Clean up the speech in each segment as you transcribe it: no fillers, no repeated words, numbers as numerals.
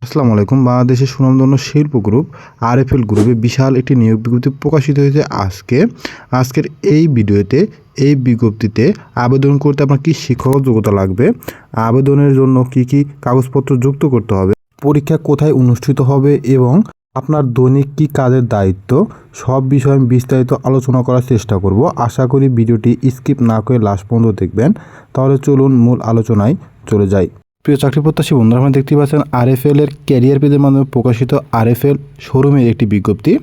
আসসালামু আলাইকুম। বাংলাদেশের সুনামধন্য শিল্প গ্রুপ আরএফএল গ্রুপে বিশাল একটি নিয়োগ বিজ্ঞপ্তি প্রকাশিত হয়েছে আজকের এই ভিডিওতে। এই বিজ্ঞপ্তিতে আবেদন করতে আপনার কী শিক্ষাগত যোগ্যতা লাগবে, আবেদনের জন্য কি কাগজপত্র যুক্ত করতে হবে, পরীক্ষা কোথায় অনুষ্ঠিত হবে এবং আপনার দৈনিক কী কাজের দায়িত্ব, সব বিষয়ে আমি বিস্তারিত আলোচনা করার চেষ্টা করব। আশা করি ভিডিওটি স্কিপ না করে লাস্ট পর্যন্ত দেখবেন। তাহলে চলুন মূল আলোচনায় চলে যাই। প্রিয় চাকরি প্রত্যাশী বন্ধুরা, আপনারা দেখতে পাচ্ছেন আরএফএল এর ক্যারিয়ার পেজের মাধ্যমে প্রকাশিত আরএফএল শোরুমের একটি বিজ্ঞপ্তি।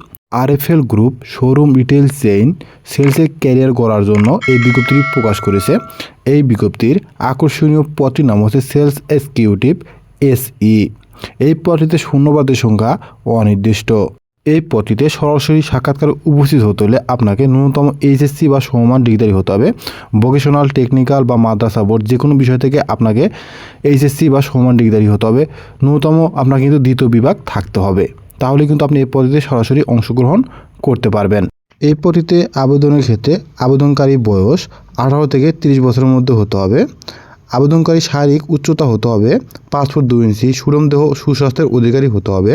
RFL group showroom retail chain সেলসে ক্যারিয়ার গড়ার জন্য এই বিজ্ঞপ্তিটি প্রকাশ করেছে। এই বিজ্ঞপ্তির আকর্ষণীয় পদটির নাম হচ্ছে সেলস এক্সিকিউটিভ এসই। এই পদটিতে শূন্যপদের সংখ্যা অনির্দিষ্ট। এই পদটিতে সরাসরি সাক্ষাৎকারে উপস্থিত হতে হলে আপনাকে ন্যূনতম এইচএসসি বা সমমান ডিগ্রি হতে হবে। ভোকেশনাল, টেকনিক্যাল বা মাদ্রাসা বোর্ড যে কোনো বিষয় থেকে আপনাকে এইচএসসি বা সমমান ডিগ্রি হতে হবে। ন্যূনতম আপনার কিন্তু দ্বিতীয় বিভাগ থাকতে হবে, তাহলে কিন্তু আপনি এই পদটিতে সরাসরি অংশগ্রহণ করতে পারবেন। এই পদটিতে আবেদনের ক্ষেত্রে আবেদনকারী বয়স 18 থেকে 30 বছরের মধ্যে হতে হবে। আবেদনকারী শারীরিক উচ্চতা হতে হবে 5 ফুট 2 ইঞ্চি, সুষম দেহ, সুস্বাস্থ্যের অধিকারী হতে হবে।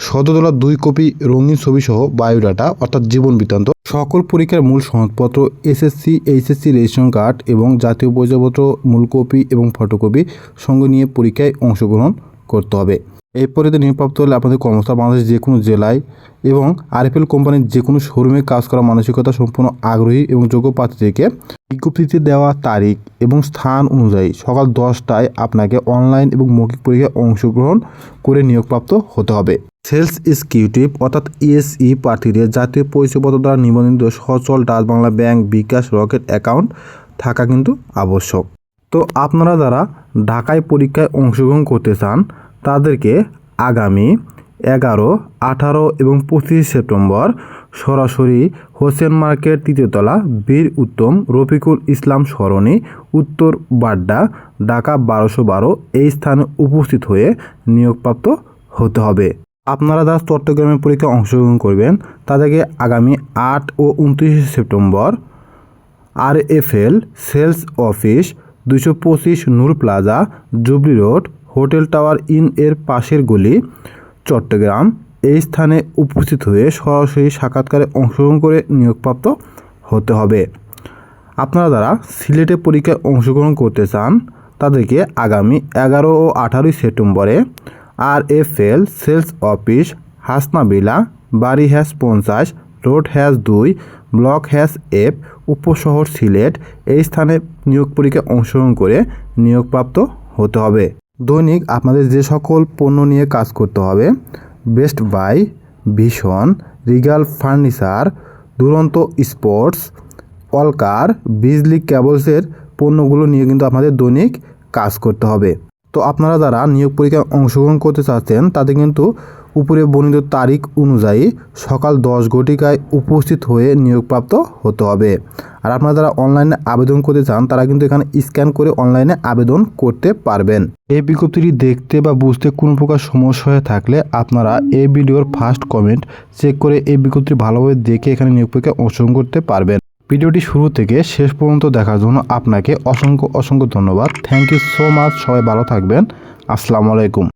শততলা 2 কপি রঙিন ছবিসহ বায়োডাটা অর্থাৎ জীবন বৃত্তান্ত, সকল পরীক্ষার মূল সনদপত্র, এসএসসি এইচএসসি রেজিস্ট্রেশন কার্ড এবং জাতীয় পরিচয়পত্র মূল কপি এবং ফটোকপি সঙ্গে নিয়ে পরীক্ষায় অংশগ্রহণ করতে হবে। এই পরীক্ষাতে নিয়োগপ্রাপ্ত হলে আপনাদের কর্মস্থল বাংলাদেশের যে কোনো জেলায় এবং আরএফএল কোম্পানির যে কোনো শোরুমে কাজ করার মানসিকতা সম্পূর্ণ আগ্রহী এবং যোগ্য প্রার্থীদেরকে বিজ্ঞপ্তিতে দেওয়া তারিখ এবং স্থান অনুযায়ী সকাল 10টায় আপনাকে অনলাইন এবং মৌখিক পরীক্ষায় অংশগ্রহণ করে নিয়োগপ্রাপ্ত হতে হবে। সেলস এক্সিকিউটিভ অর্থাৎ ইএসই প্রার্থীদের জাতীয় পরিচয়পত্র দ্বারা নিবন্ধিত সচল ডাচ বাংলা ব্যাংক, বিকাশ, রকেট অ্যাকাউন্ট থাকা কিন্তু আবশ্যক। তো আপনারা যারা ঢাকায় পরীক্ষায় অংশগ্রহণ করতে চান তাদেরকে আগামী 11, 18 এবং 25 সেপ্টেম্বর সরাসরি হোসেন মার্কেট 3য় তলা, বীর উত্তম রফিকুল ইসলাম সরণি, উত্তর বাড্ডা, ঢাকা 1212 এই স্থানে উপস্থিত হয়ে নিয়োগপ্রাপ্ত হতে হবে। আপনারা যারা চট্টগ্রামের পরীক্ষায় অংশগ্রহণ করবেন তাদেরকে আগামী 8 ও 29 September RFL sales office 225 Noor plaza, jubilee road, hotel tower in এর পাশের গলি, চট্টগ্রাম এই স্থানে উপস্থিত হয়ে সরাসরি সাক্ষাৎকারে অংশগ্রহণ করে নিয়োগপ্রাপ্ত হতে হবে। আপনারা যারা সিলেটে পরীক্ষায় অংশগ্রহণ করতে চান তাদেরকে আগামী 11 ও 18 সেপ্টেম্বরে আরএফএল সেলস অফিস, হাসনাবিলা, বাড়ি হ্যাস 50, রোড হ্যাস 2, ব্লক হ্যাস F, উপশহর সিলেট এই স্থানে নিয়োগ পরীক্ষায় অংশগ্রহণ করে নিয়োগপ্রাপ্ত হতে হবে। দৈনিক আপনাদের যে সকল পণ্য নিয়ে কাজ করতে হবে, best buy, vision, regal furniture, Duronto sports, অলকার, বিজলি কেবলসের পণ্যগুলো নিয়ে কিন্তু আপনাদের দৈনিক কাজ করতে হবে। তো আপনারা যারা নিয়োগ পরীক্ষায় অংশগ্রহণ করতে চাচ্ছেন তাদের কিন্তু উপরে বর্ণিত তারিখ অনুযায়ী সকাল 10 ঘটিকায় উপস্থিত হয়ে নিয়োগপ্রাপ্ত হতে হবে। আর আপনারা যারা অনলাইনে আবেদন করতে চান তারা কিন্তু এখানে স্ক্যান করে অনলাইনে আবেদন করতে পারবেন। এই বিজ্ঞপ্তিটি দেখতে বা বুঝতে কোনো প্রকার সমস্যা হয়ে থাকলে আপনারা এই ভিডিওর ফার্স্ট কমেন্ট চেক করে এই বিজ্ঞপ্তি ভালোভাবে দেখে এখানে নিয়োগ পরীক্ষায় অংশগ্রহণ করতে পারবেন। ভিডিওটি শুরু থেকে শেষ পর্যন্ত দেখার জন্য আপনাকে অসংখ্য ধন্যবাদ। Thank you so much. সবাই ভালো থাকবেন। আসসালামু আলাইকুম।